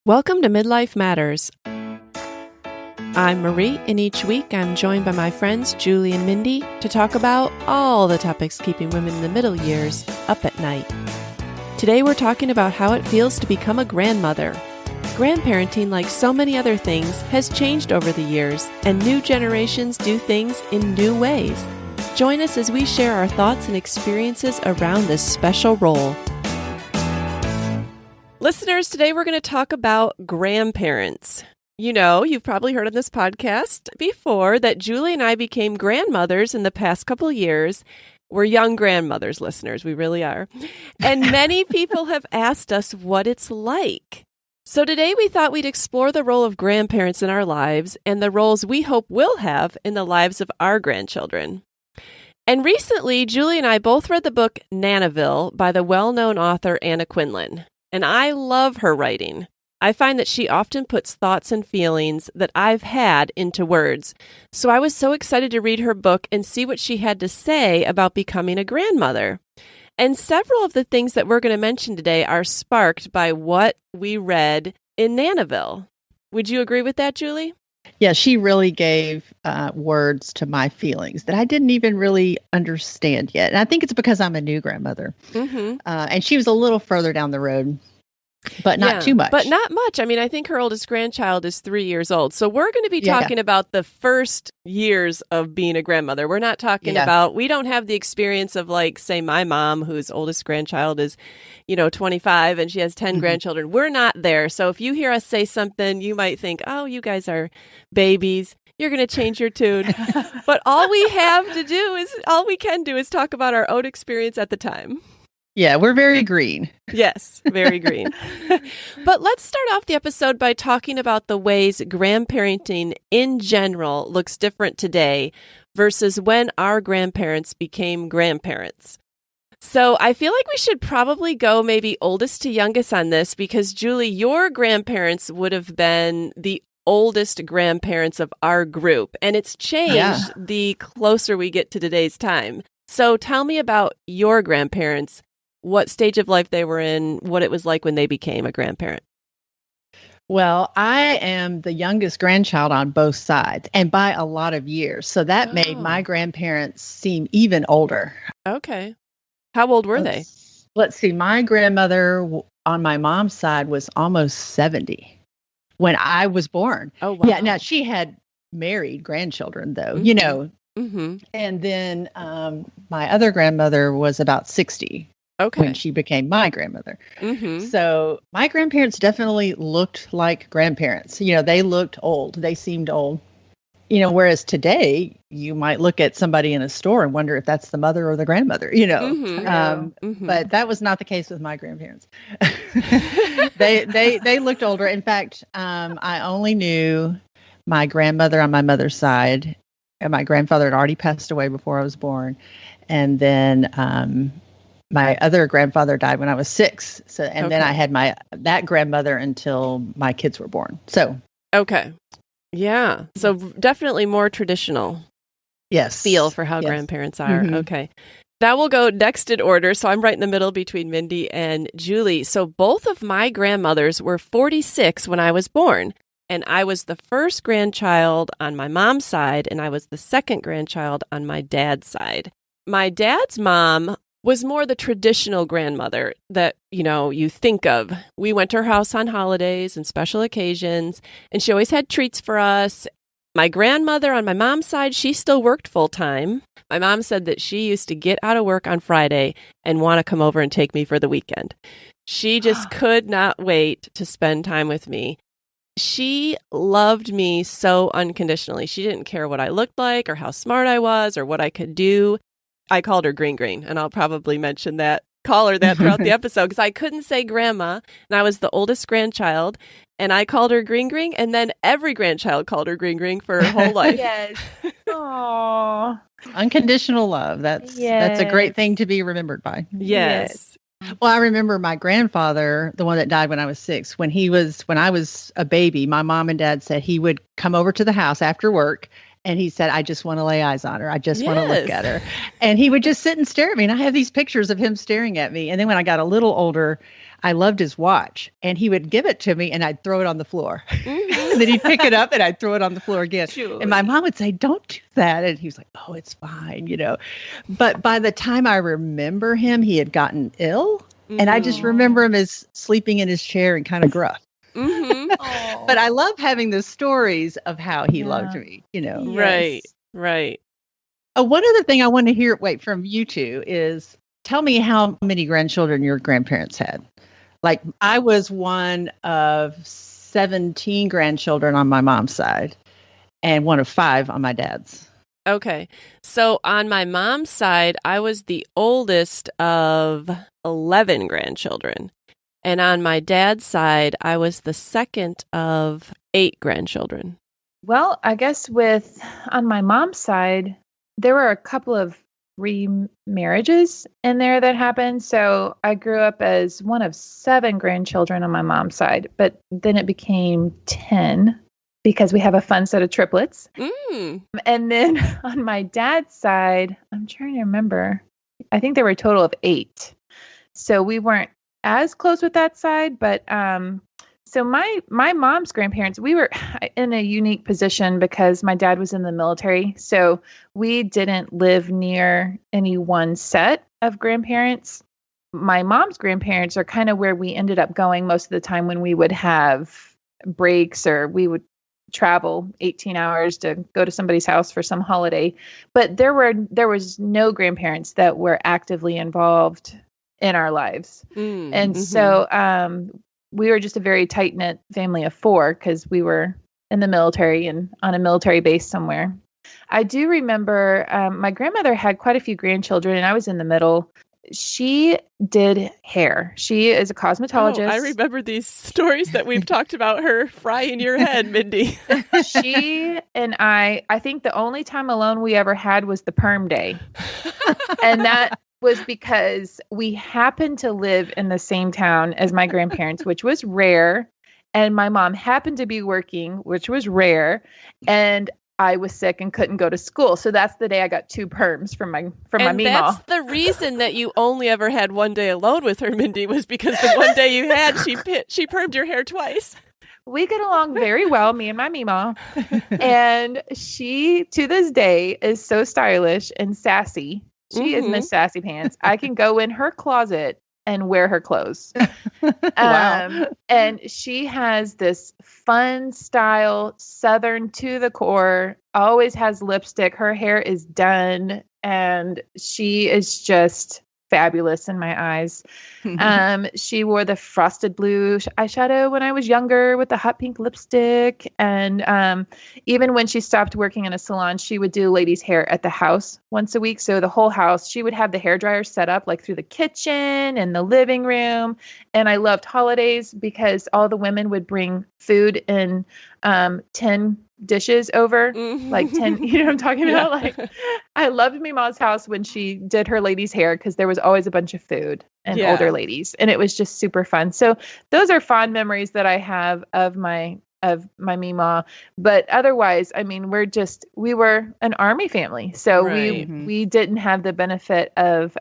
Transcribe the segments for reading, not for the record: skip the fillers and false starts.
Welcome to Midlife Matters. I'm Marie, and each week I'm joined by my friends Julie and Mindy to talk about all the topics keeping women in the middle years up at night. Today we're talking about how it feels to become a grandmother. Grandparenting, like so many other things, has changed over the years, and new generations do things in new ways. Join us as we share our thoughts and experiences around this special role. Listeners, today we're going to talk about grandparents. You know, you've probably heard on this podcast before that Julie and I became grandmothers in the past couple years. We're young grandmothers, listeners. We really are. And many people have asked us what it's like. So today we thought we'd explore the role of grandparents in our lives and the roles we hope we'll have in the lives of our grandchildren. And recently, Julie and I both read the book Nanaville by the well-known author Anna Quindlen. And I love her writing. I find that she often puts thoughts and feelings that I've had into words. So I was so excited to read her book and see what she had to say about becoming a grandmother. And several of the things that we're going to mention today are sparked by what we read in Nanaville. Would you agree with that, Julie? Yeah, she really gave words to my feelings that I didn't even really understand yet. And I think it's because I'm a new grandmother. Mm-hmm. And she was a little further down the road, but not too much. But not much. I mean, I think her oldest grandchild is 3 years old. So we're going to be talking about the first years of being a grandmother. We're not talking about, we don't have the experience of, like, say, my mom, whose oldest grandchild is, 25 and she has 10 grandchildren. We're not there. So if you hear us say something, you might think, oh, you guys are babies. You're going to change your tune. But all we can do is talk about our own experience at the time. Yeah, we're very green. Yes, very green. But let's start off the episode by talking about the ways grandparenting in general looks different today versus when our grandparents became grandparents. So I feel like we should probably go maybe oldest to youngest on this because, Julie, your grandparents would have been the oldest grandparents of our group, and it's changed the closer we get to today's time. So tell me about your grandparents. What stage of life they were in, what it was like when they became a grandparent. Well, I am the youngest grandchild on both sides, and by a lot of years. So that made my grandparents seem even older. Okay. How old were they? Let's see. My grandmother on my mom's side was almost 70 when I was born. Oh, wow. Yeah. Now, she had married grandchildren, though, And then my other grandmother was about 60. Okay. When she became my grandmother. So my grandparents definitely looked like grandparents. They looked old. They seemed old. Whereas today you might look at somebody in a store and wonder if that's the mother or the grandmother, But that was not the case with my grandparents. They looked older. In fact, I only knew my grandmother on my mother's side, and my grandfather had already passed away before I was born. And then, my other grandfather died when I was 6. So, and then I had that grandmother until my kids were born. So, okay. Yeah. So definitely more traditional. Yes. Feel for how grandparents are. Okay. That will go next in order. So I'm right in the middle between Mindy and Julie. So both of my grandmothers were 46 when I was born. And I was the first grandchild on my mom's side, and I was the second grandchild on my dad's side. My dad's mom was more the traditional grandmother that, you think of. We went to her house on holidays and special occasions, and she always had treats for us. My grandmother on my mom's side, she still worked full time. My mom said that she used to get out of work on Friday and want to come over and take me for the weekend. She just could not wait to spend time with me. She loved me so unconditionally. She didn't care what I looked like or how smart I was or what I could do. I called her Green Green, and I'll probably call her that throughout the episode because I couldn't say grandma, and I was the oldest grandchild, and I called her Green Green, and then every grandchild called her Green Green for her whole life. Yes. Aww. Unconditional love. That's a great thing to be remembered by. Yes. Well, I remember my grandfather, the one that died when I was 6, when I was a baby, my mom and dad said he would come over to the house after work And he said, I just want to lay eyes on her. I just want to look at her. And he would just sit and stare at me. And I have these pictures of him staring at me. And then when I got a little older, I loved his watch. And he would give it to me and I'd throw it on the floor. And then he'd pick it up and I'd throw it on the floor again. Sure. And my mom would say, don't do that. And he was like, oh, it's fine, But by the time I remember him, he had gotten ill. And I just remember him as sleeping in his chair and kind of gruff. But I love having the stories of how he loved me, Right, right. One other thing I want to hear, from you two is tell me how many grandchildren your grandparents had. Like I was one of 17 grandchildren on my mom's side and one of 5 on my dad's. Okay. So on my mom's side, I was the oldest of 11 grandchildren. And on my dad's side, I was the second of 8 grandchildren. Well, I guess on my mom's side, there were a couple of remarriages in there that happened. So I grew up as one of 7 grandchildren on my mom's side, but then it became 10 because we have a fun set of triplets. And then on my dad's side, I'm trying to remember, I think there were a total of 8. So we weren't as close with that side, but so my mom's grandparents, we were in a unique position because my dad was in the military, so we didn't live near any one set of grandparents. My mom's grandparents are kind of where we ended up going most of the time when we would have breaks or we would travel 18 hours to go to somebody's house for some holiday. But there was no grandparents that were actively involved in our lives. And so we were just a very tight-knit family of 4 because we were in the military and on a military base somewhere. I do remember my grandmother had quite a few grandchildren and I was in the middle. She did hair. She is a cosmetologist. Oh, I remember these stories that we've talked about her frying your head, Mindy. She and I think the only time alone we ever had was the perm day. And that was because we happened to live in the same town as my grandparents, which was rare. And my mom happened to be working, which was rare. And I was sick and couldn't go to school. So that's the day I got 2 perms from my Meemaw. And that's the reason that you only ever had one day alone with her, Mindy, was because the one day you had, she permed your hair twice. We get along very well, me and my Meemaw. And she, to this day, is so stylish and sassy. She is Miss Sassy Pants. I can go in her closet and wear her clothes. Wow. And she has this fun style, Southern to the core, always has lipstick. Her hair is done and she is just fabulous in my eyes. She wore the frosted blue eyeshadow when I was younger with the hot pink lipstick. And even when she stopped working in a salon, she would do ladies' hair at the house once a week. So the whole house, she would have the hairdryer set up like through the kitchen and the living room. And I loved holidays because all the women would bring food in 10 dishes over, like 10, you know what I'm talking about? Like, I loved Meemaw's house when she did her ladies' hair because there was always a bunch of food and older ladies, and it was just super fun. So those are fond memories that I have of my Meemaw. But otherwise, I mean, we were an army family, so we didn't have the benefit of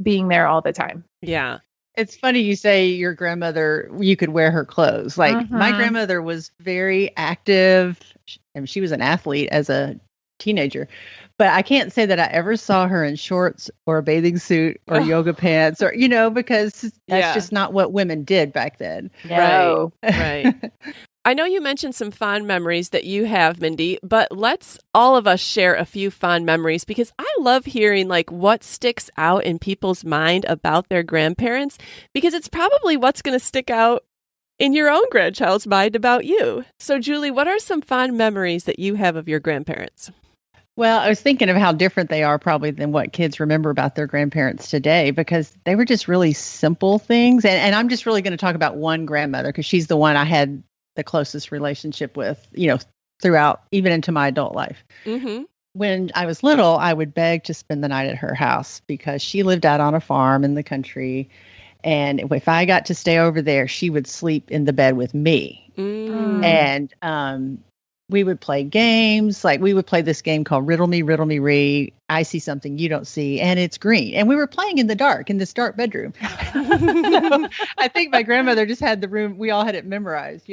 being there all the time. Yeah. It's funny you say your grandmother, you could wear her clothes. Like my grandmother was very active. I mean, she was an athlete as a teenager, but I can't say that I ever saw her in shorts or a bathing suit or yoga pants or, because that's just not what women did back then. No. Right. I know you mentioned some fond memories that you have, Mindy, but let's all of us share a few fond memories because I love hearing like what sticks out in people's mind about their grandparents because it's probably what's going to stick out in your own grandchild's mind about you. So, Julie, what are some fond memories that you have of your grandparents? Well, I was thinking of how different they are probably than what kids remember about their grandparents today because they were just really simple things. And I'm just really going to talk about one grandmother because she's the one I had the closest relationship with, throughout, even into my adult life. When I was little, I would beg to spend the night at her house because she lived out on a farm in the country. And if I got to stay over there, she would sleep in the bed with me. And we would play games. Like we would play this game called Riddle Me, Ree. I see something you don't see, and it's green. And we were playing in the dark, in this dark bedroom. So I think my grandmother just had the room. We all had it memorized,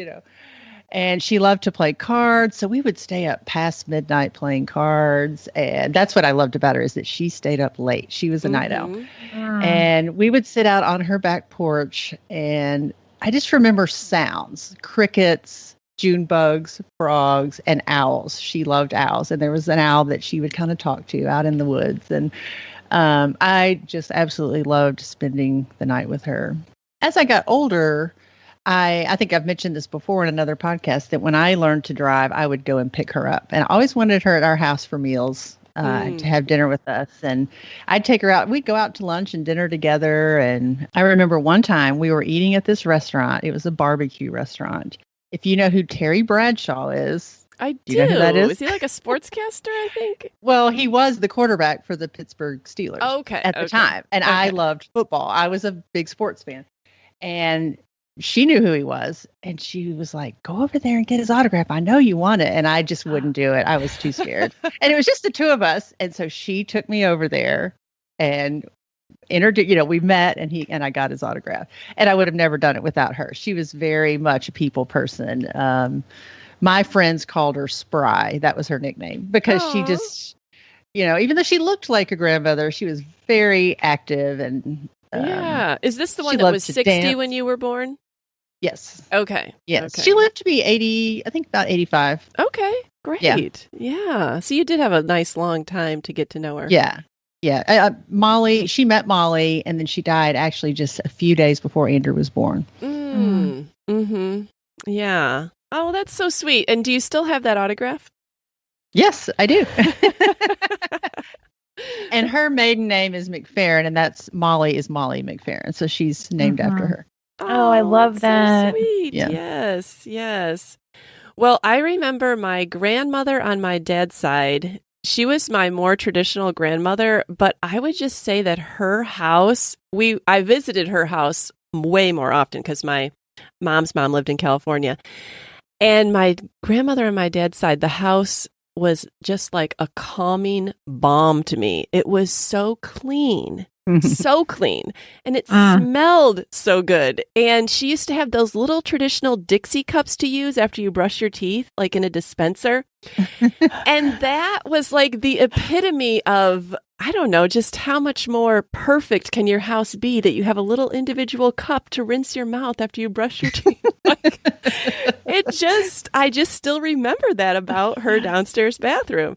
And she loved to play cards. So we would stay up past midnight playing cards. And that's what I loved about her, is that she stayed up late. She was a night owl. And we would sit out on her back porch. And I just remember sounds, crickets, June bugs, frogs, and owls. She loved owls. And there was an owl that she would kind of talk to out in the woods. And I just absolutely loved spending the night with her. As I got older, I think I've mentioned this before in another podcast, that when I learned to drive, I would go and pick her up. And I always wanted her at our house for meals, to have dinner with us. And I'd take her out. We'd go out to lunch and dinner together. And I remember one time we were eating at this restaurant. It was a barbecue restaurant. If you know who Terry Bradshaw is. I do. You know who that is? Is he like a sportscaster, I think? Well, he was the quarterback for the Pittsburgh Steelers at the time. And I loved football. I was a big sports fan. And she knew who he was. And she was like, go over there and get his autograph. I know you want it. And I just wouldn't do it. I was too scared. And it was just the two of us. And so she took me over there and we met, and I got his autograph. And I would have never done it without her. She was very much a people person. My friends called her Spry. That was her nickname, because she just, even though she looked like a grandmother, she was very active. And is this the one that was 60 dance. When you were born? Yes. Okay. Yes. Okay. She lived to be 80, I think about 85. Okay. Great. Yeah. So you did have a nice long time to get to know her. Yeah. Yeah. Molly, she met Molly, and then she died actually just a few days before Andrew was born. Mm-hmm. Yeah. Oh, that's so sweet. And do you still have that autograph? Yes, I do. And her maiden name is McFerrin, and Molly is Molly McFerrin. So she's named after her. Oh, I love that. So sweet. Yeah. Yes. Well, I remember my grandmother on my dad's side. She was my more traditional grandmother, but I would just say that her house, I visited her house way more often because my mom's mom lived in California. And my grandmother on my dad's side, the house was just like a calming balm to me. It was so clean. So clean. And it smelled so good. And she used to have those little traditional Dixie cups to use after you brush your teeth, like in a dispenser. And that was like the epitome of, I don't know, just how much more perfect can your house be that you have a little individual cup to rinse your mouth after you brush your teeth. I just still remember that about her downstairs bathroom.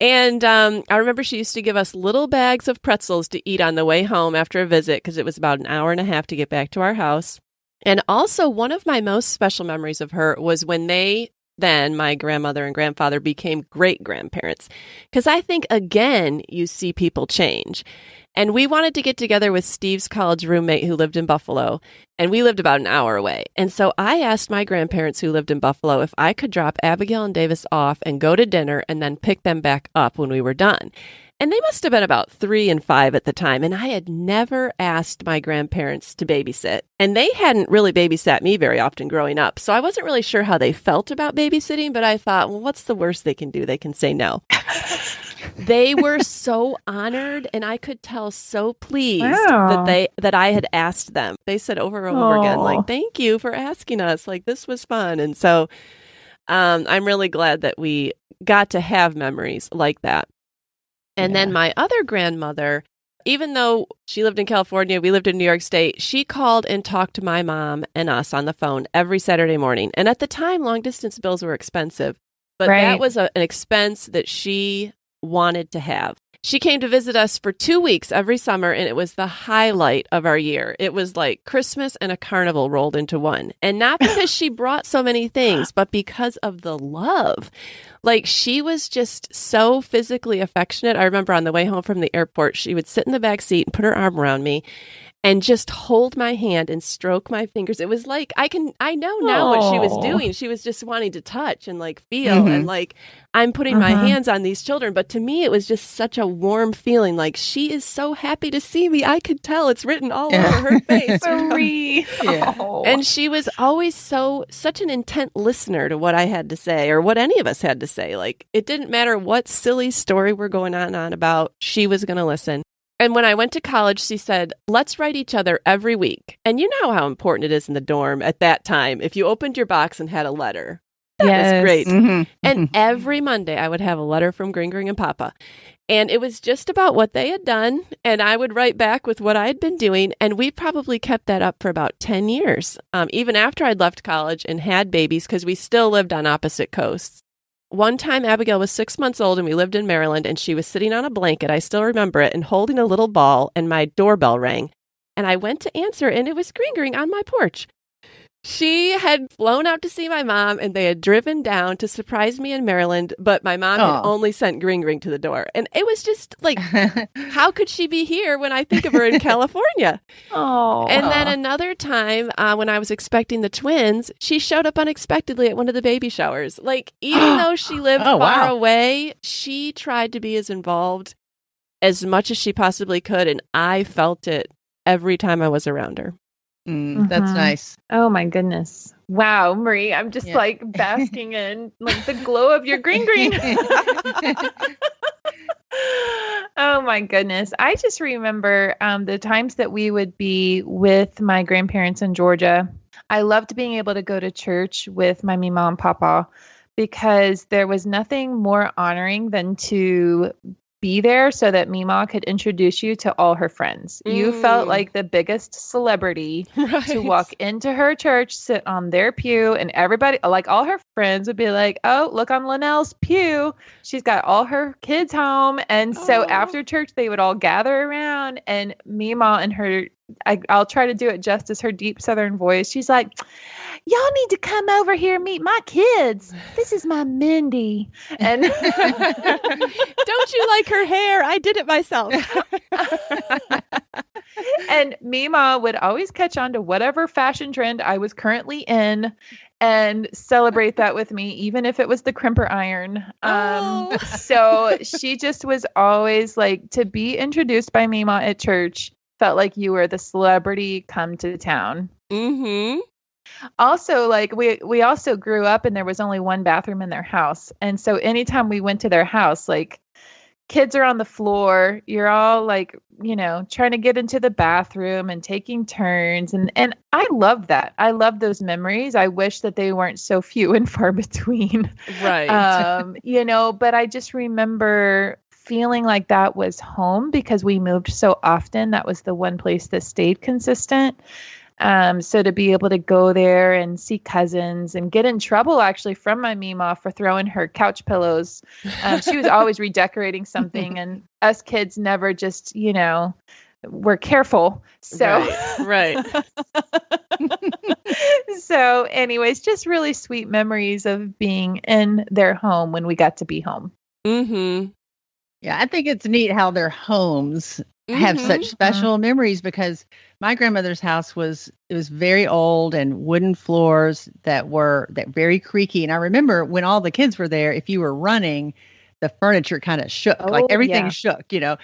And I remember she used to give us little bags of pretzels to eat on the way home after a visit, because it was about an hour and a half to get back to our house. And also, one of my most special memories of her was when my grandmother and grandfather became great grandparents. Because I think, again, you see people change. And we wanted to get together with Steve's college roommate who lived in Buffalo, and we lived about an hour away. And so I asked my grandparents who lived in Buffalo if I could drop Abigail and Davis off and go to dinner and then pick them back up when we were done. And they must have been about 3 and 5 at the time. And I had never asked my grandparents to babysit. And they hadn't really babysat me very often growing up. So I wasn't really sure how they felt about babysitting. But I thought, well, what's the worst they can do? They can say no. They were so honored. And I could tell so pleased that I had asked them. They said over and over again, like, thank you for asking us. Like, this was fun. And so I'm really glad that we got to have memories like that. And then my other grandmother, even though she lived in California, we lived in New York State, she called and talked to my mom and us on the phone every Saturday morning. And at the time, long distance bills were expensive, but that was an expense that she wanted to have. She came to visit us for 2 weeks every summer, and it was the highlight of our year. It was like Christmas and a carnival rolled into one. And not because she brought so many things, but because of the love. Like, she was just so physically affectionate. I remember on the way home from the airport, she would sit in the back seat and put her arm around me. and just hold my hand and stroke my fingers. It was like, I know now what she was doing. She was just wanting to touch and like feel and like, I'm putting my hands on these children. But to me, it was just such a warm feeling. Like, she is so happy to see me. I could tell it's written all over her face. And she was always such an intent listener to what I had to say or what any of us had to say. Like, it didn't matter what silly story we're going on about. She was going to listen. And when I went to college, she said, let's write each other every week. And you know how important it is in the dorm at that time. If you opened your box and had a letter, that was great. And every Monday I would have a letter from Gring and Papa. And it was just about what they had done. And I would write back with what I had been doing. And we probably kept that up for about 10 years, even after I'd left college and had babies, because we still lived on opposite coasts. One time, Abigail was 6 months old and we lived in Maryland, and she was sitting on a blanket. I still remember it, and holding a little ball, and my doorbell rang. And I went to answer, and it was Gring on my porch. She had flown out to see my mom, and they had driven down to surprise me in Maryland, but my mom had only sent Gring to the door. And it was just like, how could she be here when I think of her in California? And then another time when I was expecting the twins, she showed up unexpectedly at one of the baby showers. Like, even though she lived far away, she tried to be as involved as much as she possibly could, and I felt it every time I was around her. That's nice. Oh my goodness. Wow, Marie, I'm just like basking in like the glow of your Gring. Oh my goodness. I just remember the times that we would be with my grandparents in Georgia. I loved being able to go to church with my Mima and Papa, because there was nothing more honoring than to be there so that Mima could introduce you to all her friends. You felt like the biggest celebrity to walk into her church, sit on their pew, and everybody, like all her friends would be like, oh, look on Linnell's pew. She's got all her kids home. And so after church, they would all gather around, and Mima and her, I'll try to do it justice, her deep Southern voice. She's like, y'all need to come over here and meet my kids. This is my Mindy. And don't you like her hair? I did it myself. And Mima would always catch on to whatever fashion trend I was currently in and celebrate that with me, even if it was the crimper iron. So she just was always like, to be introduced by Mima at church felt like you were the celebrity come to town. Also, like we also grew up and there was only one bathroom in their house. And so anytime we went to their house, like, kids are on the floor, you're all like, you know, trying to get into the bathroom and taking turns. And I love that. I love those memories. I wish that they weren't so few and far between. Right. You know, but I just remember feeling like that was home because we moved so often. That was the one place that stayed consistent. So to be able to go there and see cousins and get in trouble actually from my Mima for throwing her couch pillows. She was always redecorating something, and us kids never just, you know, were careful. So, right. So anyways, just really sweet memories of being in their home when we got to be home. Yeah, I think it's neat how their homes have such special memories, because my grandmother's house was very old and wooden floors that very creaky. And I remember when all the kids were there, if you were running, the furniture kind of shook, like everything shook, you know,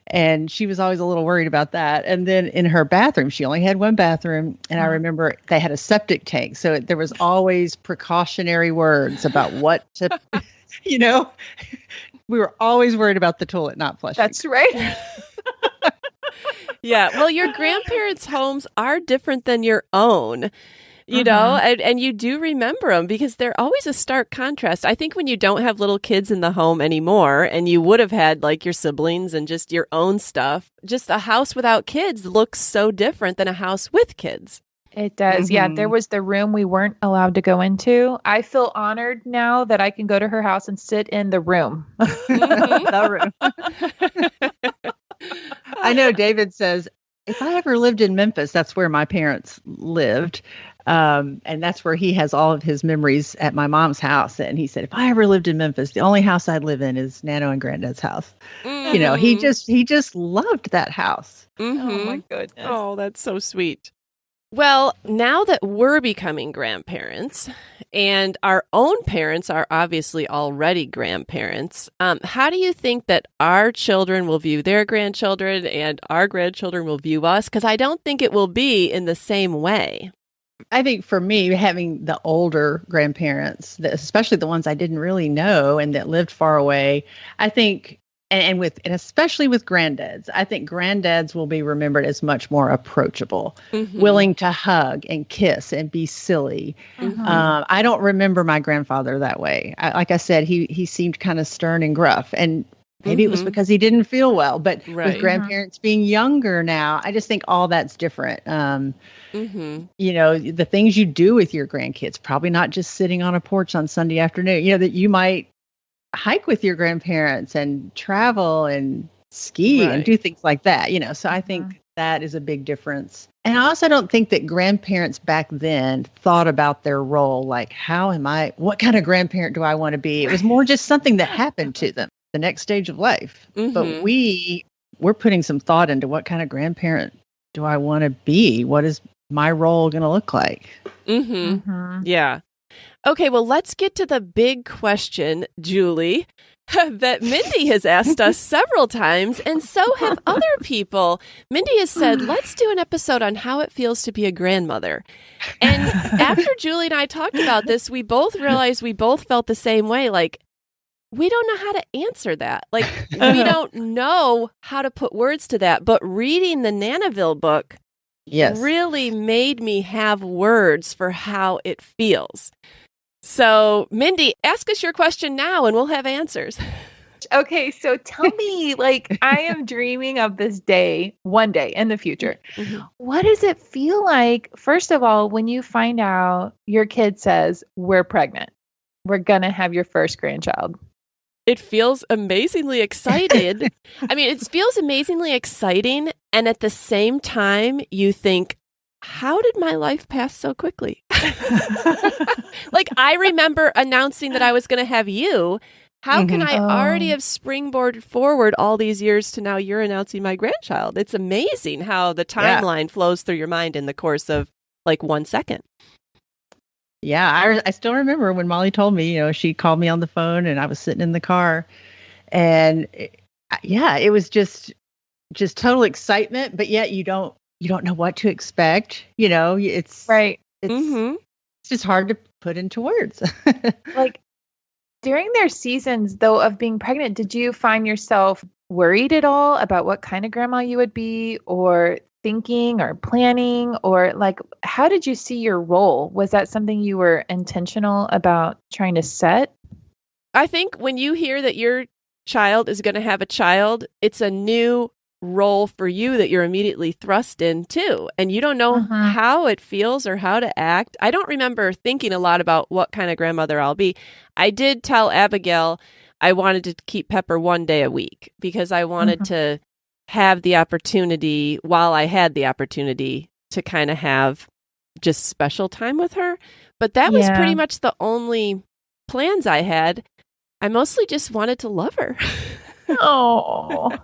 and she was always a little worried about that. And then in her bathroom, she only had one bathroom. And I remember they had a septic tank. So there was always precautionary words about what to, you know, we were always worried about the toilet not flushing. That's right. Yeah. Well, your grandparents' homes are different than your own, you know, and you do remember them because they're always a stark contrast. I think when you don't have little kids in the home anymore, and you would have had like your siblings and just your own stuff, just a house without kids looks so different than a house with kids. It does. Yeah. There was the room we weren't allowed to go into. I feel honored now that I can go to her house and sit in the room. The room. I know David says, if I ever lived in Memphis, that's where my parents lived. And that's where he has all of his memories at my mom's house. And he said, if I ever lived in Memphis, the only house I'd live in is Nano and Granddad's house. You know, he just loved that house. Mm-hmm. Oh my goodness. Oh, that's so sweet. Well, now that we're becoming grandparents and our own parents are obviously already grandparents, how do you think that our children will view their grandchildren and our grandchildren will view us? Because I don't think it will be in the same way. I think for me, having the older grandparents, especially the ones I didn't really know and that lived far away, I think, and especially with granddads, I think granddads will be remembered as much more approachable, willing to hug and kiss and be silly. I don't remember my grandfather that way. Like I said, he seemed kind of stern and gruff, and maybe it was because he didn't feel well. But with grandparents being younger now, I just think all that's different. You know, the things you do with your grandkids, probably not just sitting on a porch on Sunday afternoon, you know, that you might hike with your grandparents and travel and ski and do things like that, you know. So I think that is a big difference. And I also don't think that grandparents back then thought about their role, like, what kind of grandparent do I want to be? It was more just something that happened to them, the next stage of life. But we're putting some thought into what kind of grandparent do I want to be? What is my role going to look like? Yeah. Okay, well, let's get to the big question, Julie, that Mindy has asked us several times, and so have other people. Mindy has said, let's do an episode on how it feels to be a grandmother. And after Julie and I talked about this, we both realized we both felt the same way. Like, we don't know how to answer that. Like, we don't know how to put words to that. But reading the Nanaville book really made me have words for how it feels. So, Mindy, ask us your question now and we'll have answers. Okay, so tell me, like, I am dreaming of this day, one day in the future. What does it feel like, first of all, when you find out your kid says, we're pregnant, we're going to have your first grandchild? It feels amazingly excited. I mean, it feels amazingly exciting. And at the same time, you think, how did my life pass so quickly? Like, I remember announcing that I was going to have you. How can I already have springboarded forward all these years to now you're announcing my grandchild? It's amazing how the timeline flows through your mind in the course of like 1 second. Yeah, I still remember when Molly told me, you know, she called me on the phone and I was sitting in the car, and it was just total excitement, but yet you don't know what to expect. You know, it's just hard to put into words. Like, during their seasons, though, of being pregnant, did you find yourself worried at all about what kind of grandma you would be, or thinking or planning, or like, how did you see your role? Was that something you were intentional about trying to set? I think when you hear that your child is going to have a child, it's a new role for you that you're immediately thrust into, and you don't know how it feels or how to act. I don't remember thinking a lot about what kind of grandmother I'll be. I did tell Abigail I wanted to keep Pepper 1 day a week because I wanted to have the opportunity, while I had the opportunity, to kind of have just special time with her. But that was pretty much the only plans I had. I mostly just wanted to love her. Oh.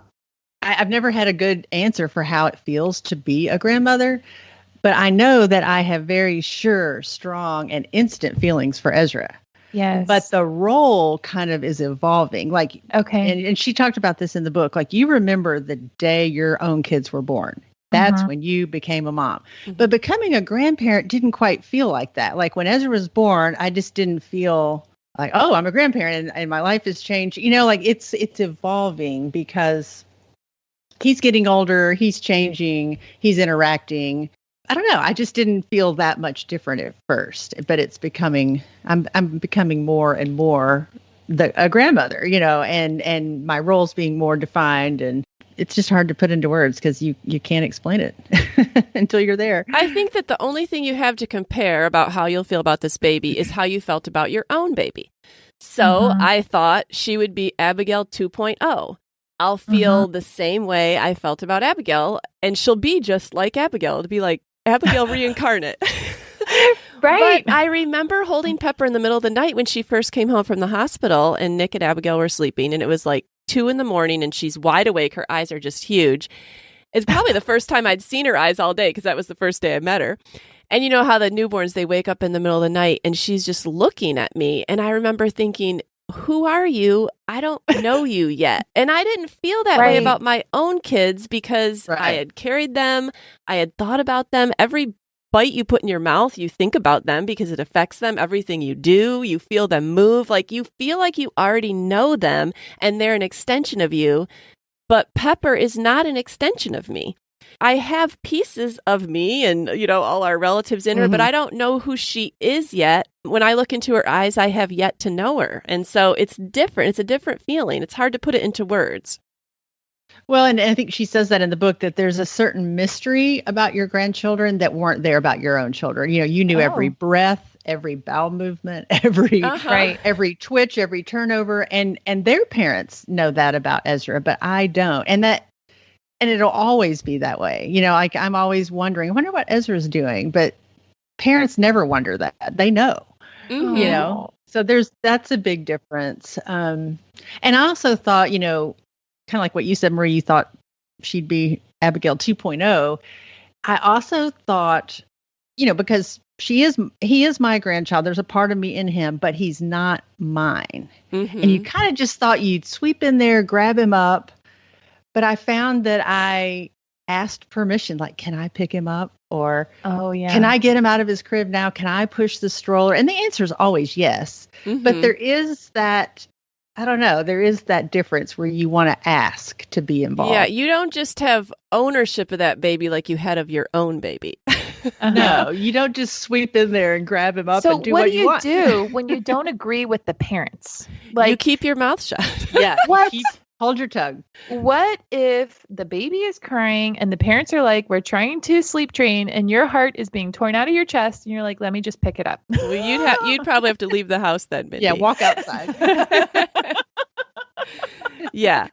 I've never had a good answer for how it feels to be a grandmother, but I know that I have very strong and instant feelings for Ezra. Yes. But the role kind of is evolving. Like, and she talked about this in the book. Like, you remember the day your own kids were born. That's when you became a mom. But becoming a grandparent didn't quite feel like that. Like, when Ezra was born, I just didn't feel like, oh, I'm a grandparent and my life has changed. You know, like it's evolving because he's getting older, he's changing, he's interacting. I don't know. I just didn't feel that much different at first, but it's becoming, I'm becoming more and more a grandmother, you know, and my roles being more defined, and it's just hard to put into words because you can't explain it until you're there. I think that the only thing you have to compare about how you'll feel about this baby is how you felt about your own baby. So I thought she would be Abigail 2.0. I'll feel the same way I felt about Abigail, and she'll be just like Abigail. It'll be like Abigail reincarnate. Right. But I remember holding Pepper in the middle of the night when she first came home from the hospital, and Nick and Abigail were sleeping, and it was like 2 a.m, and she's wide awake. Her eyes are just huge. It's probably the first time I'd seen her eyes all day because that was the first day I met her. And you know how the newborns, they wake up in the middle of the night and she's just looking at me. And I remember thinking, who are you? I don't know you yet. And I didn't feel that way about my own kids because I had carried them. I had thought about them. Every bite you put in your mouth, you think about them because it affects them. Everything you do, you feel them move. Like you feel like you already know them and they're an extension of you. But Pepper is not an extension of me. I have pieces of me and, you know, all our relatives in her, but I don't know who she is yet. When I look into her eyes, I have yet to know her. And so it's different. It's a different feeling. It's hard to put it into words. Well, and I think she says that in the book, that there's a certain mystery about your grandchildren that weren't there about your own children. You know, you knew every breath, every bowel movement, every twitch, every turnover, and their parents know that about Ezra, but I don't. And it'll always be that way. You know, like I'm always wondering, I wonder what Ezra's doing, but parents never wonder that. They know, you know, so that's a big difference. And I also thought, you know, kind of like what you said, Marie, you thought she'd be Abigail 2.0. I also thought, you know, because he is my grandchild. There's a part of me in him, but he's not mine. And you kind of just thought you'd sweep in there, grab him up. But I found that I asked permission, like, can I pick him up? Or, can I get him out of his crib now? Can I push the stroller? And the answer is always yes. But there is that, I don't know, there is that difference where you want to ask to be involved. Yeah, you don't just have ownership of that baby like you had of your own baby. No, you don't just sweep in there and grab him up and do what you want. So what do you do when you don't agree with the parents? Like, you keep your mouth shut. Yeah. Hold your tongue. What if the baby is crying and the parents are like, we're trying to sleep train and your heart is being torn out of your chest and you're like, let me just pick it up? Well, you'd probably have to leave the house then, Mindy. Yeah, walk outside. Yeah.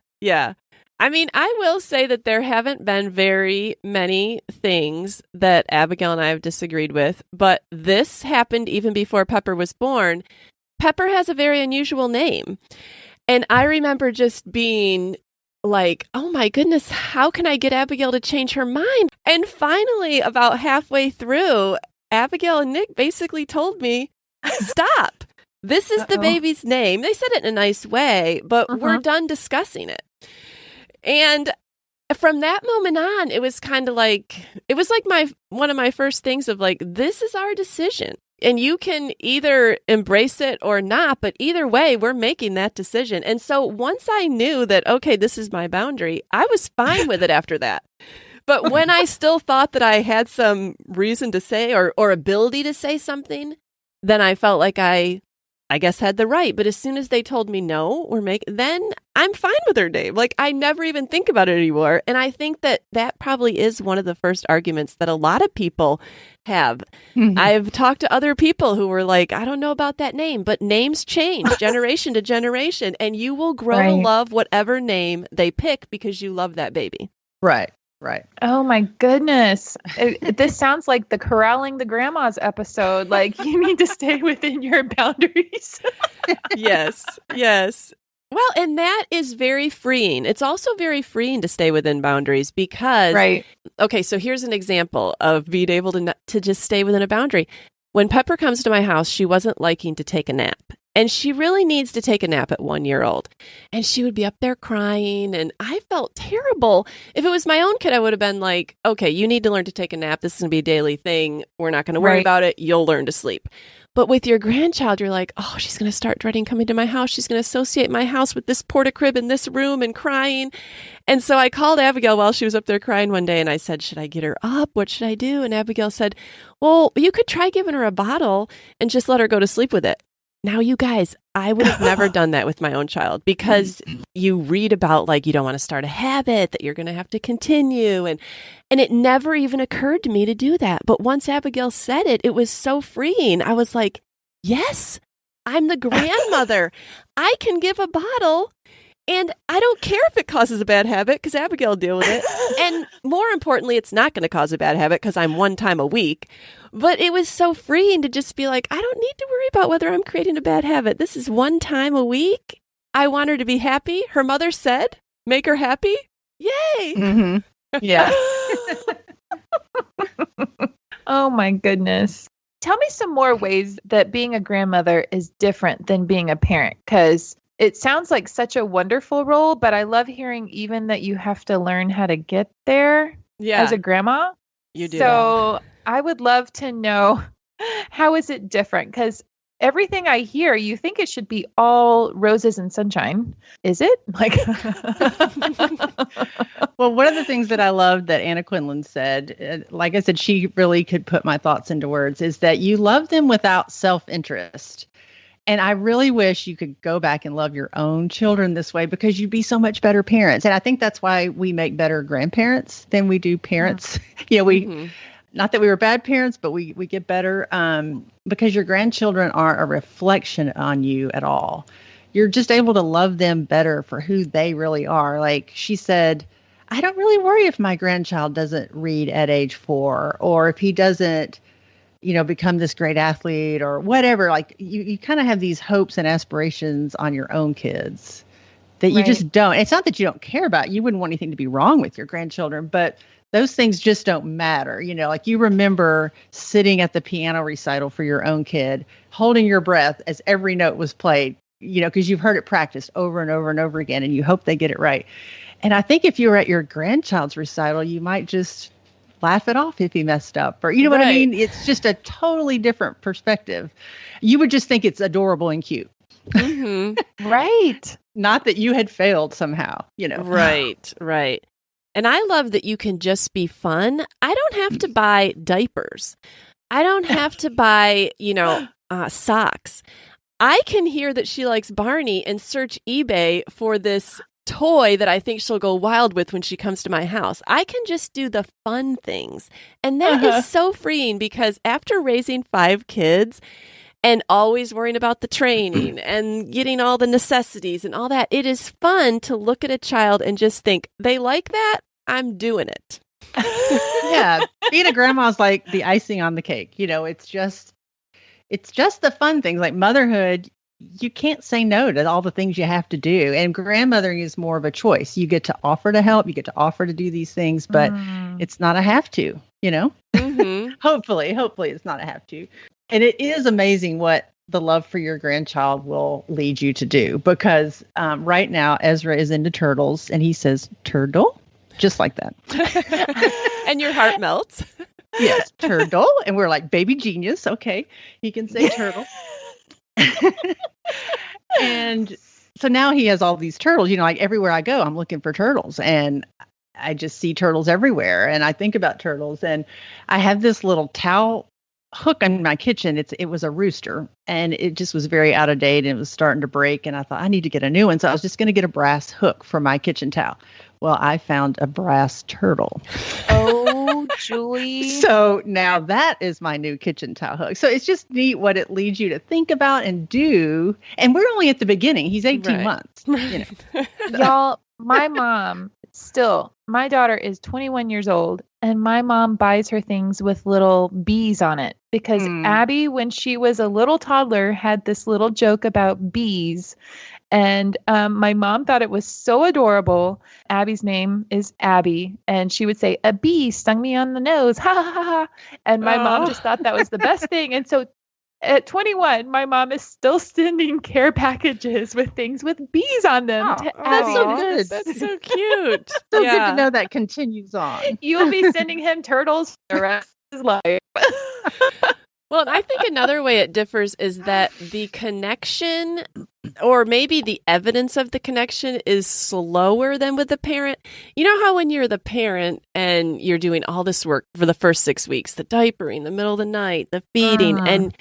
I mean, I will say that there haven't been very many things that Abigail and I have disagreed with, but this happened even before Pepper was born. Pepper has a very unusual name. And I remember just being like, oh my goodness, how can I get Abigail to change her mind? And finally, about halfway through, Abigail and Nick basically told me, stop. This is the baby's name. They said it in a nice way, but we're done discussing it. And from that moment on, it was kind of like, it was like one of my first things of like, this is our decision. And you can either embrace it or not, but either way, we're making that decision. And so once I knew that, okay, this is my boundary, I was fine with it after that. But when I still thought that I had some reason to say or ability to say something, then I felt like I guess had the right. But as soon as they told me no, then I'm fine with her name. Like I never even think about it anymore. And I think that probably is one of the first arguments that a lot of people have. I've talked to other people who were like, I don't know about that name, but names change generation to generation, and you will grow to love whatever name they pick because you love that baby. Right. Oh my goodness. This sounds like the corralling the grandmas episode. Like you need to stay within your boundaries. Yes. Well, and that is very freeing. It's also very freeing to stay within boundaries because, okay, so here's an example of being able to just stay within a boundary. When Pepper comes to my house, she wasn't liking to take a nap. And she really needs to take a nap at 1 year old. And she would be up there crying. And I felt terrible. If it was my own kid, I would have been like, okay, you need to learn to take a nap. This is going to be a daily thing. We're not going to worry about it. You'll learn to sleep. But with your grandchild, you're like, oh, she's going to start dreading coming to my house. She's going to associate my house with this porta-crib in this room and crying. And so I called Abigail while she was up there crying one day. And I said, should I get her up? What should I do? And Abigail said, well, you could try giving her a bottle and just let her go to sleep with it. Now, you guys, I would have never done that with my own child because you read about like you don't want to start a habit that you're going to have to continue. And it never even occurred to me to do that. But once Abigail said it, it was so freeing. I was like, yes, I'm the grandmother. I can give a bottle and I don't care if it causes a bad habit because Abigail will deal with it. And more importantly, it's not going to cause a bad habit because I'm 1 time a week. But it was so freeing to just be like, I don't need to worry about whether I'm creating a bad habit. This is 1 time a week. I want her to be happy. Her mother said, make her happy. Yay. Yeah. Oh my goodness. Tell me some more ways that being a grandmother is different than being a parent, because it sounds like such a wonderful role, but I love hearing even that you have to learn how to get there as a grandma. You do. So I would love to know, how is it different? Because everything I hear, you think it should be all roses and sunshine. Is it? Well, one of the things that I loved that Anna Quindlen said, like I said, she really could put my thoughts into words, is that you love them without self-interest. And I really wish you could go back and love your own children this way, because you'd be so much better parents. And I think that's why we make better grandparents than we do parents. Not that we were bad parents, but we get better because your grandchildren aren't a reflection on you at all. You're just able to love them better for who they really are. Like she said, I don't really worry if my grandchild doesn't read at age 4, or if he doesn't, become this great athlete or whatever. Like you kind of have these hopes and aspirations on your own kids that you just don't. It's not that you don't care about. You wouldn't want anything to be wrong with your grandchildren, but those things just don't matter. Like you remember sitting at the piano recital for your own kid, holding your breath as every note was played, because you've heard it practiced over and over and over again, and you hope they get it right. And I think if you were at your grandchild's recital, you might just laugh it off if he messed up, or what I mean? It's just a totally different perspective. You would just think it's adorable and cute. Right. Not that you had failed somehow, Right. And I love that you can just be fun. I don't have to buy diapers. I don't have to buy, socks. I can hear that she likes Barney and search eBay for this toy that I think she'll go wild with when she comes to my house. I can just do the fun things. And that is so freeing, because after raising 5 kids and always worrying about the training and getting all the necessities and all that, it is fun to look at a child and just think, they like that? I'm doing it. Yeah. Being a grandma is like the icing on the cake. It's just the fun things like motherhood. You can't say no to all the things you have to do. And grandmothering is more of a choice. You get to offer to help. You get to offer to do these things, but it's not a have to, Hopefully it's not a have to. And it is amazing what the love for your grandchild will lead you to do, because right now Ezra is into turtles and he says, turtle, just like that. And your heart melts. Yes, turtle. And we're like, baby genius. Okay. He can say turtle. And so now he has all these turtles, like everywhere I go, I'm looking for turtles, and I just see turtles everywhere. And I think about turtles, and I have this little towel hook in my kitchen. It was a rooster, and it just was very out of date, and it was starting to break. And I thought I need to get a new one. So I was just going to get a brass hook for my kitchen towel. Well, I found a brass turtle. Oh, Julie. So now that is my new kitchen towel hook. So it's just neat what it leads you to think about and do. And we're only at the beginning. He's 18 months. Y'all, my daughter is 21 years old, and my mom buys her things with little bees on it, because Abby, when she was a little toddler, had this little joke about bees. And my mom thought it was so adorable. Abby's name is Abby. And she would say, a bee stung me on the nose. Ha ha ha ha. And my mom just thought that was the best thing. And so at 21, my mom is still sending care packages with things with bees on them to Abby. That's so good. That's so cute. So good to know that continues on. You'll be sending him turtles for the rest of his life. Well, and I think another way it differs is that the connection, or maybe the evidence of the connection, is slower than with the parent. You know how when you're the parent and you're doing all this work for the first 6 weeks, the diapering, the middle of the night, the feeding, and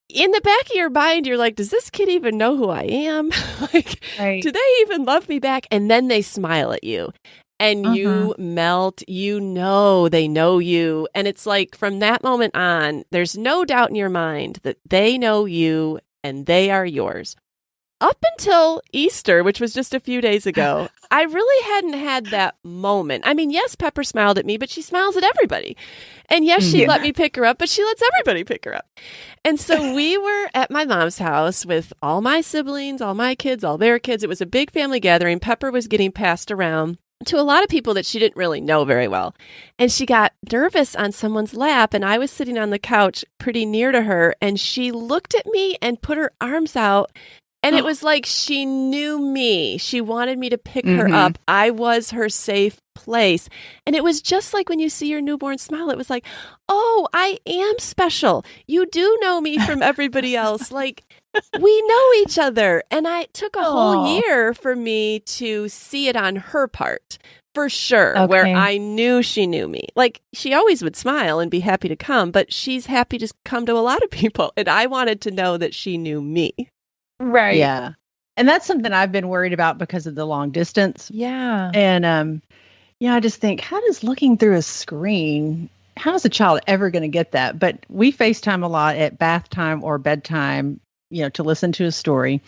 in the back of your mind, you're like, does this kid even know who I am? Do they even love me back? And then they smile at you. And you melt, they know you. And it's like from that moment on, there's no doubt in your mind that they know you and they are yours. Up until Easter, which was just a few days ago, I really hadn't had that moment. I mean, yes, Pepper smiled at me, but she smiles at everybody. And yes, she let me pick her up, but she lets everybody pick her up. And so we were at my mom's house with all my siblings, all my kids, all their kids. It was a big family gathering. Pepper was getting passed around. to a lot of people that she didn't really know very well. And she got nervous on someone's lap, and I was sitting on the couch pretty near to her, and she looked at me and put her arms out, and it was like she knew me. She wanted me to pick her up. I was her safe place. And it was just like when you see your newborn smile, it was like, oh, I am special. You do know me from everybody else. Like, we know each other. And it took a whole year for me to see it on her part, for sure, where I knew she knew me. Like, she always would smile and be happy to come, but she's happy to come to a lot of people. And I wanted to know that she knew me. Right. Yeah. And that's something I've been worried about because of the long distance. Yeah. And, I just think, how does looking through a screen, how is a child ever going to get that? But we FaceTime a lot at bath time or bedtime, to listen to a story.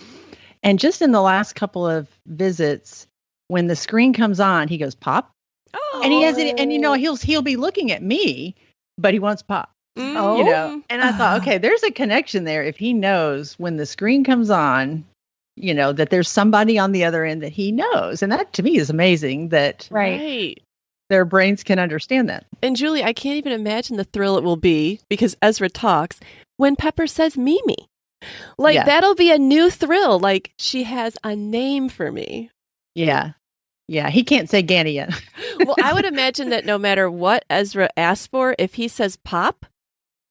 And just in the last couple of visits, when the screen comes on, he goes, Pop. Oh. And he has it, and he'll be looking at me, but he wants Pop. And I thought, okay, there's a connection there. If he knows when the screen comes on, that there's somebody on the other end that he knows. And that to me is amazing that their brains can understand that. And Julie, I can't even imagine the thrill it will be, because Ezra talks, when Pepper says Mimi. Like, that'll be a new thrill. Like, she has a name for me. Yeah. Yeah, he can't say Ganny yet. Well, I would imagine that no matter what Ezra asks for, if he says Pop,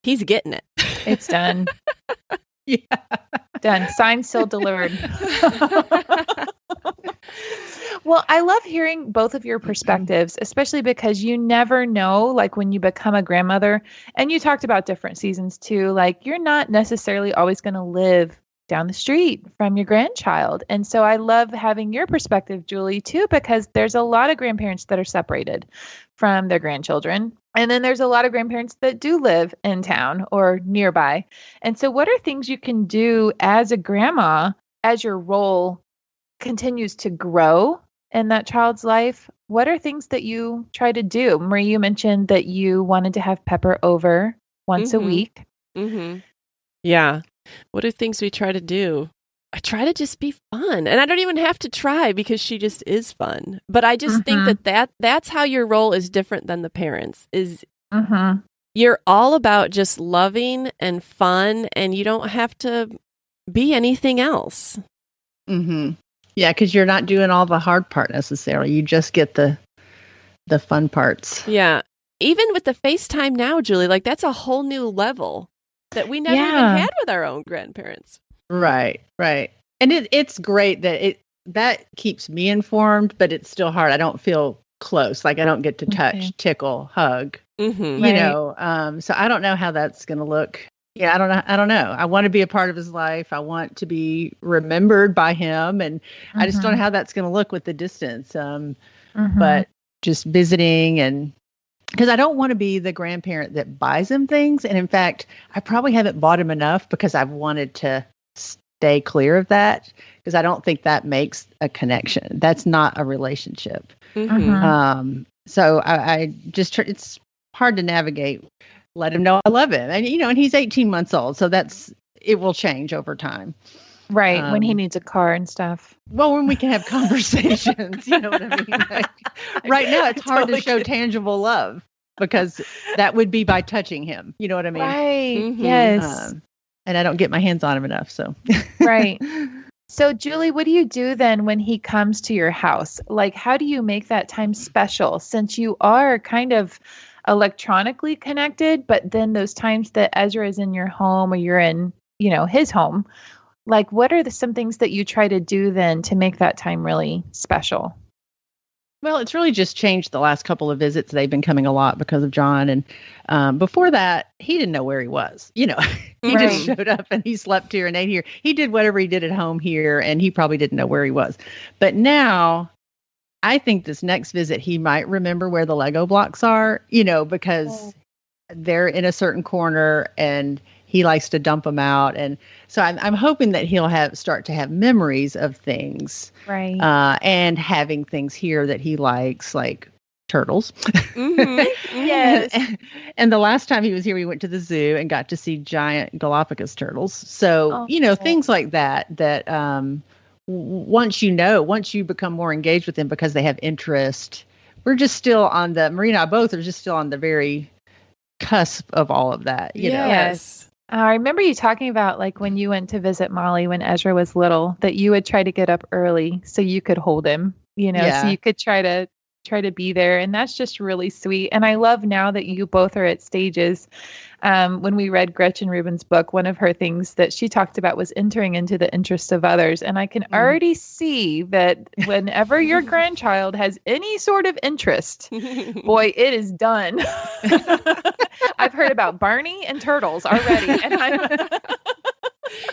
he's getting it. It's done. Yeah. Done. Signed, sealed, delivered. Well, I love hearing both of your perspectives, especially because you never know, like when you become a grandmother, and you talked about different seasons too, like you're not necessarily always going to live down the street from your grandchild. And so I love having your perspective, Julie, too, because there's a lot of grandparents that are separated from their grandchildren. And then there's a lot of grandparents that do live in town or nearby. And so what are things you can do as a grandma as your role continues to grow in that child's life? What are things that you try to do? Marie, you mentioned that you wanted to have Pepper over once a week. Yeah. What are things we try to do? I try to just be fun. And I don't even have to try because she just is fun. But I just think that's how your role is different than the parents. Is you're all about just loving and fun, and you don't have to be anything else. Yeah, because you're not doing all the hard part necessarily. You just get the fun parts. Yeah. Even with the FaceTime now, Julie, like that's a whole new level that we never even had with our own grandparents. Right. And it's great that keeps me informed, but it's still hard. I don't feel close. Like I don't get to touch, tickle, hug, so I don't know how that's going to look. Yeah, I don't know. I want to be a part of his life. I want to be remembered by him. And I just don't know how that's going to look with the distance. But just visiting, and because I don't want to be the grandparent that buys him things. And in fact, I probably haven't bought him enough because I've wanted to stay clear of that, because I don't think that makes a connection. That's not a relationship. So I just, it's hard to navigate. Let him know I love him. And, and he's 18 months old. So it will change over time. Right. When he needs a car and stuff. Well, when we can have conversations, you know what I mean? Like, right now, it's hard to show tangible love because that would be by touching him. You know what I mean? Right. Yes. And I don't get my hands on him enough. So, right. So, Julie, what do you do then when he comes to your house? Like, how do you make that time special, since you are kind of electronically connected, but then those times that Ezra is in your home or you're in, his home, like what are some things that you try to do then to make that time really special? Well, it's really just changed the last couple of visits. They've been coming a lot because of John. And before that, he didn't know where he was. He just showed up and he slept here and ate here. He did whatever he did at home here, and he probably didn't know where he was. But now, I think this next visit, he might remember where the Lego blocks are, because they're in a certain corner and he likes to dump them out. And so I'm hoping that he'll start to have memories of things. Right. And having things here that he likes, like turtles. Yes. And the last time he was here, we went to the zoo and got to see giant Galapagos turtles. So, things like that once you become more engaged with them because they have interest, we're just still on Maria and I both are just still on the very cusp of all of that. You know? Yes. I remember you talking about like when you went to visit Molly when Ezra was little, that you would try to get up early so you could hold him, so you could try to be there. And that's just really sweet. And I love now that you both are at stages. When we read Gretchen Rubin's book, one of her things that she talked about was entering into the interests of others. And I can already see that whenever your grandchild has any sort of interest, boy, it is done. I've heard about Barney and turtles already. And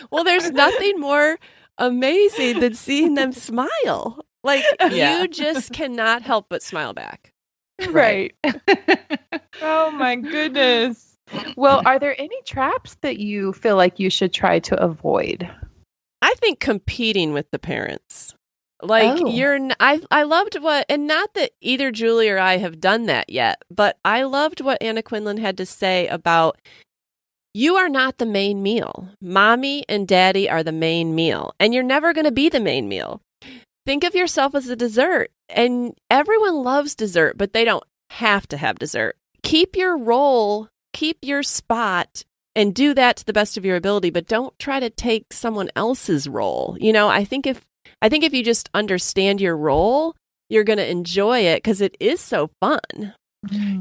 well, there's nothing more amazing than seeing them smile. Like, you just cannot help but smile back. Right. Oh, my goodness. Well, are there any traps that you feel like you should try to avoid? I think competing with the parents. Like, I loved and not that either Julie or I have done that yet, but I loved what Anna Quindlen had to say about, you are not the main meal. Mommy and daddy are the main meal, and you're never going to be the main meal. Think of yourself as a dessert, and everyone loves dessert, but they don't have to have dessert. Keep your role, keep your spot, and do that to the best of your ability, but don't try to take someone else's role. I think if you just understand your role, you're going to enjoy it because it is so fun.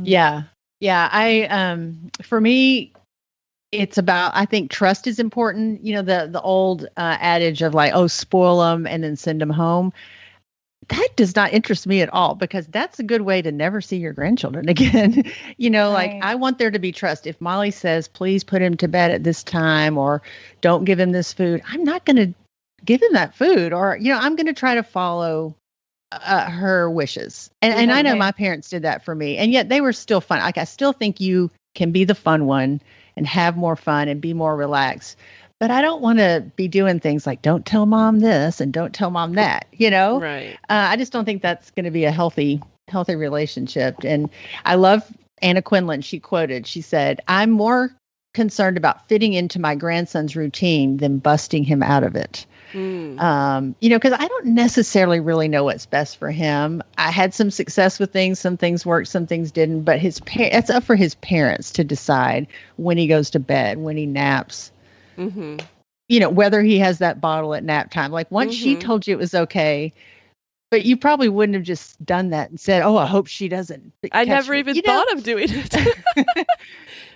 Yeah. For me, it's about, I think trust is important. The old adage of like, oh, spoil them and then send them home. That does not interest me at all, because that's a good way to never see your grandchildren again. Like, I want there to be trust. If Molly says, please put him to bed at this time, or don't give him this food, I'm not going to give him that food, or, I'm going to try to follow her wishes. And I know my parents did that for me, and yet they were still fun. Like, I still think you can be the fun one and have more fun and be more relaxed. But I don't want to be doing things like, don't tell mom this and don't tell mom that, Right. I just don't think that's going to be a healthy relationship. And I love Anna Quindlen. She said, I'm more concerned about fitting into my grandson's routine than busting him out of it. Because I don't necessarily really know what's best for him. I had some success with things. Some things worked, some things didn't. But it's up for his parents to decide when he goes to bed, when he naps. Whether he has that bottle at nap time. Like, once she told you it was okay, but you probably wouldn't have just done that and said, oh, I hope she doesn't. I never even thought of doing it.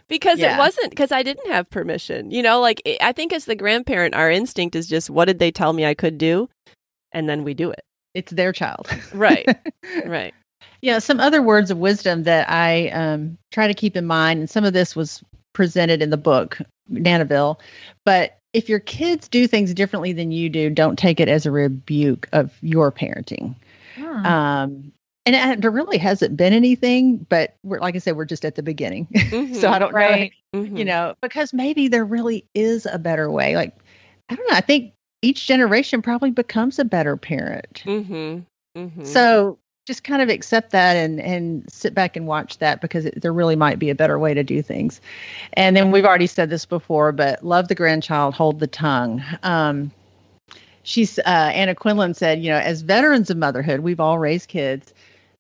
Because it wasn't, because I didn't have permission. I think as the grandparent, our instinct is just, what did they tell me I could do? And then we do it. It's their child. Right. Right. Yeah. Some other words of wisdom that I try to keep in mind, and some of this was presented in the book, Nanaville, but if your kids do things differently than you do, don't take it as a rebuke of your parenting. And there really hasn't been anything, but like I said, we're just at the beginning. So I don't know, because maybe there really is a better way. Like, I don't know. I think each generation probably becomes a better parent. So just kind of accept that and sit back and watch that, because there really might be a better way to do things. And then we've already said this before, but love the grandchild, hold the tongue. Anna Quindlen said, as veterans of motherhood, we've all raised kids.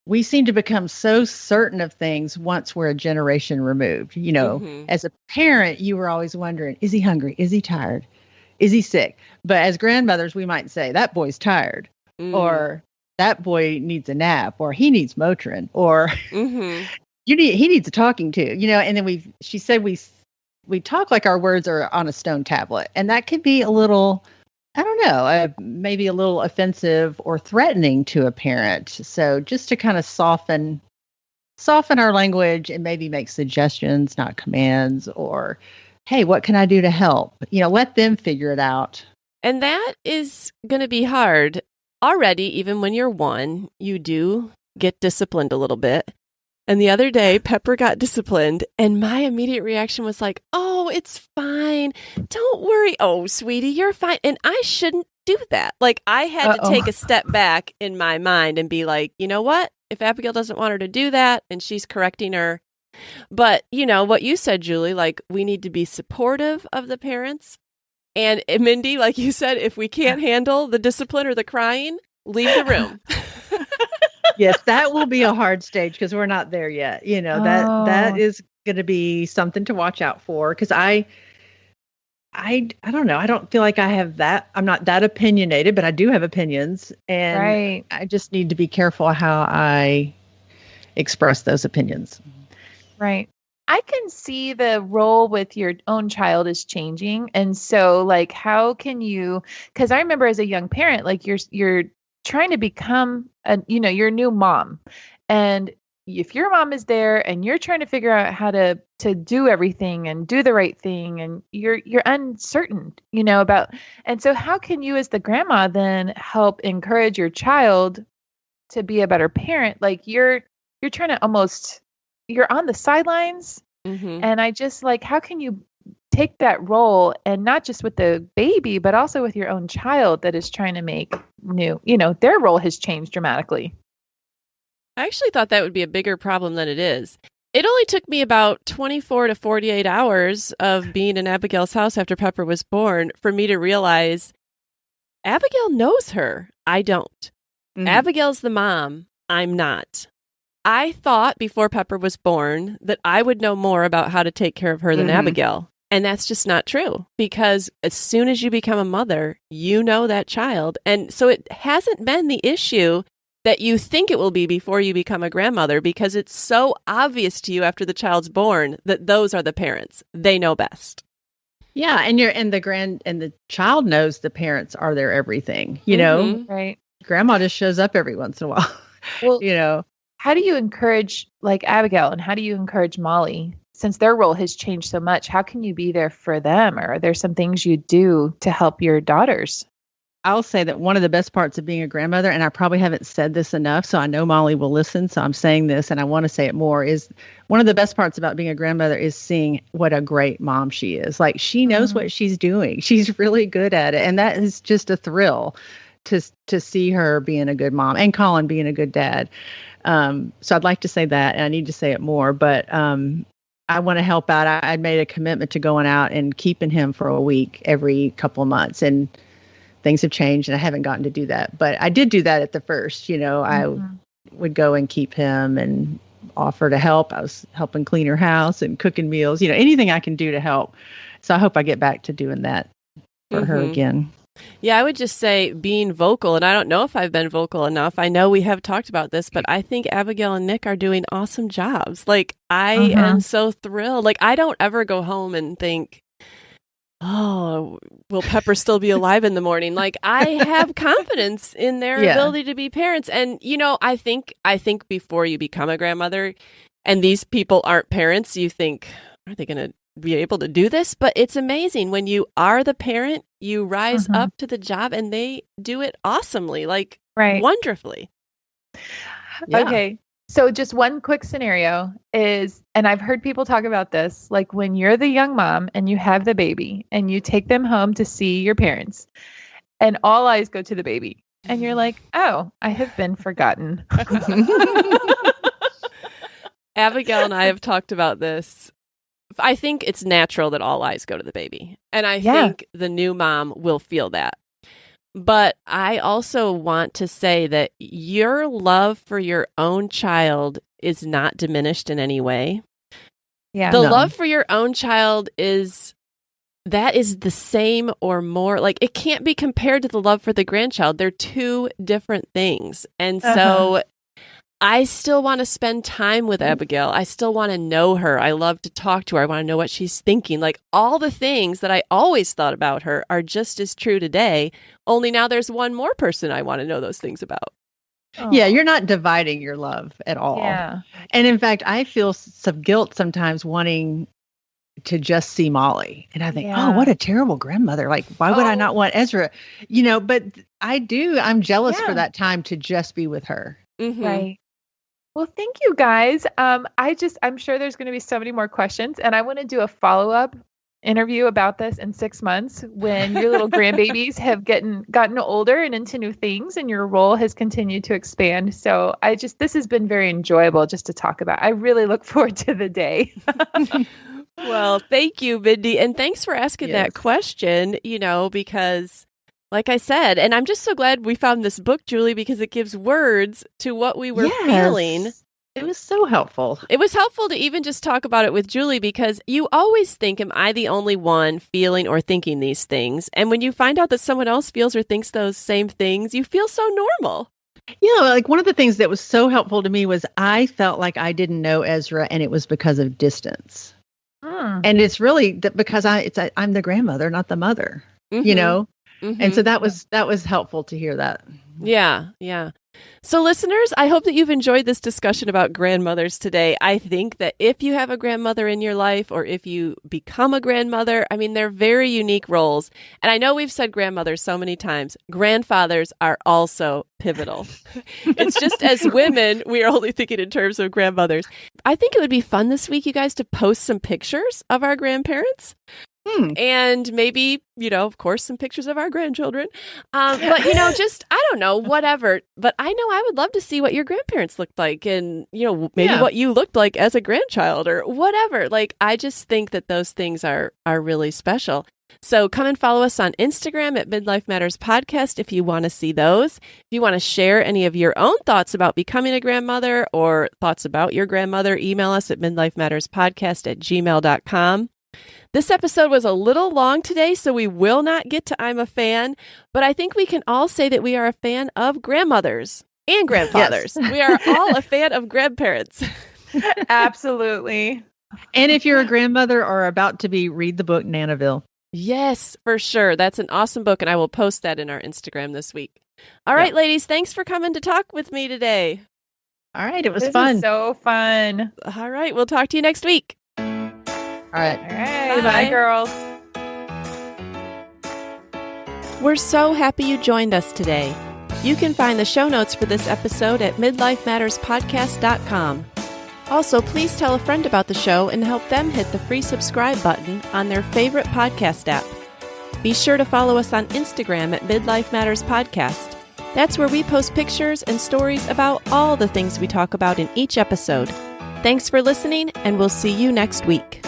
We seem to become so certain of things once we're a generation removed. As a parent, you were always wondering, is he hungry? Is he tired? Is he sick? But as grandmothers, we might say, that boy's tired, or that boy needs a nap, or he needs Motrin, or he needs a talking to, and then she said we talk like our words are on a stone tablet, and that could be a little, I don't know, maybe a little offensive or threatening to a parent. So just to kind of soften our language and maybe make suggestions, not commands, or, hey, what can I do to help? Let them figure it out. And that is going to be hard. Already, even when you're one, you do get disciplined a little bit. And the other day, Pepper got disciplined, and my immediate reaction was like, oh, it's fine. Don't worry. Oh, sweetie, you're fine. And I shouldn't do that. Like, I had to take a step back in my mind and be like, you know what? If Abigail doesn't want her to do that and she's correcting her. But, what you said, Julie, like, we need to be supportive of the parents. And Mindy, like you said, if we can't handle the discipline or the crying, leave the room. Yes, that will be a hard stage because we're not there yet. That is going to be something to watch out for, because I don't know. I don't feel like I have that. I'm not that opinionated, but I do have opinions, and I just need to be careful how I express those opinions. Right. I can see the role with your own child is changing. And so like, how can you, because I remember as a young parent, like you're trying to become your new mom. And if your mom is there and you're trying to figure out how to do everything and do the right thing, and you're uncertain, about, and so how can you as the grandma then help encourage your child to be a better parent? Like you're trying to you're on the sidelines. Mm-hmm. And I just like, how can you take that role, and not just with the baby, but also with your own child that is trying to make new, their role has changed dramatically. I actually thought that would be a bigger problem than it is. It only took me about 24 to 48 hours of being in Abigail's house after Pepper was born for me to realize Abigail knows her. I don't. Mm-hmm. Abigail's the mom. I'm not. I thought before Pepper was born that I would know more about how to take care of her than Abigail. And that's just not true, because as soon as you become a mother, you know that child. And so it hasn't been the issue that you think it will be before you become a grandmother, because it's so obvious to you after the child's born that those are the parents. They know best. Yeah, and the child knows the parents are their everything, know. Right. Grandma just shows up every once in a while. Well, how do you encourage like Abigail, and how do you encourage Molly? Since their role has changed so much, how can you be there for them? Or are there some things you do to help your daughters? I'll say that one of the best parts of being a grandmother, and I probably haven't said this enough, so I know Molly will listen, so I'm saying this and I want to say it more, is one of the best parts about being a grandmother is seeing what a great mom she is. Like, she knows what she's doing. She's really good at it. And that is just a thrill to see her being a good mom, and Colin being a good dad. So I'd like to say that, and I need to say it more, but I want to help out. I'd made a commitment to going out and keeping him for a week every couple of months, and things have changed and I haven't gotten to do that. But I did do that at the first. I would go and keep him and offer to help. I was helping clean her house and cooking meals, anything I can do to help. So I hope I get back to doing that for her again. Yeah, I would just say being vocal, and I don't know if I've been vocal enough. I know we have talked about this, but I think Abigail and Nick are doing awesome jobs. Like, I am so thrilled. Like, I don't ever go home and think, oh, will Pepper still be alive in the morning? Like, I have confidence in their ability to be parents. And, I think before you become a grandmother and these people aren't parents, you think, are they going to be able to do this? But it's amazing when you are the parent, you rise up to the job and they do it awesomely, like wonderfully. Yeah. Okay. So just one quick scenario is, and I've heard people talk about this, like when you're the young mom and you have the baby and you take them home to see your parents and all eyes go to the baby and you're like, oh, I have been forgotten. Abigail and I have talked about this. I think it's natural that all eyes go to the baby. And I think the new mom will feel that. But I also want to say that your love for your own child is not diminished in any way. Yeah. The love for your own child is the same or more. Like, it can't be compared to the love for the grandchild. They're two different things. And so I still want to spend time with Abigail. I still want to know her. I love to talk to her. I want to know what she's thinking. Like, all the things that I always thought about her are just as true today. Only now there's one more person I want to know those things about. Oh. Yeah, you're not dividing your love at all. Yeah. And in fact, I feel some guilt sometimes wanting to just see Molly. And I think, oh, what a terrible grandmother. Like, why would I not want Ezra? But I do. I'm jealous for that time to just be with her. Mm-hmm. Right. Well, thank you guys. I'm sure there's going to be so many more questions, and I want to do a follow-up interview about this in 6 months when your little grandbabies have gotten older and into new things, and your role has continued to expand. So this has been very enjoyable just to talk about. I really look forward to the day. Well, thank you, Mindy. And thanks for asking that question, because like I said, and I'm just so glad we found this book, Julie, because it gives words to what we were feeling. It was so helpful. It was helpful to even just talk about it with Julie because you always think, am I the only one feeling or thinking these things? And when you find out that someone else feels or thinks those same things, you feel so normal. Yeah, like one of the things that was so helpful to me was I felt like I didn't know Ezra, and it was because of distance. And it's really because I'm the grandmother, not the mother, And so that was helpful to hear that. Yeah. So listeners, I hope that you've enjoyed this discussion about grandmothers today. I think that if you have a grandmother in your life or if you become a grandmother, they're very unique roles. And I know we've said grandmothers so many times. Grandfathers are also pivotal. It's just as women, we are only thinking in terms of grandmothers. I think it would be fun this week, you guys, to post some pictures of our grandparents. And maybe, of course, some pictures of our grandchildren. But, just, I don't know, whatever. But I know I would love to see what your grandparents looked like and, maybe what you looked like as a grandchild or whatever. Like, I just think that those things are really special. So come and follow us on Instagram at Midlife Matters Podcast if you want to see those. If you want to share any of your own thoughts about becoming a grandmother or thoughts about your grandmother, email us at midlifematterspodcast@gmail.com. This episode was a little long today, so we will not get to I'm a fan, but I think we can all say that we are a fan of grandmothers and grandfathers. Yes. We are all a fan of grandparents. Absolutely. And if you're a grandmother or about to be, read the book Nanaville. Yes, for sure. That's an awesome book, and I will post that in our Instagram this week. All right, ladies, thanks for coming to talk with me today. All right, it was fun. So fun. All right, we'll talk to you next week. All right. Bye, girls. We're so happy you joined us today. You can find the show notes for this episode at midlifematterspodcast.com. Also, please tell a friend about the show and help them hit the free subscribe button on their favorite podcast app. Be sure to follow us on Instagram at Midlife Matters Podcast. That's where we post pictures and stories about all the things we talk about in each episode. Thanks for listening, and we'll see you next week.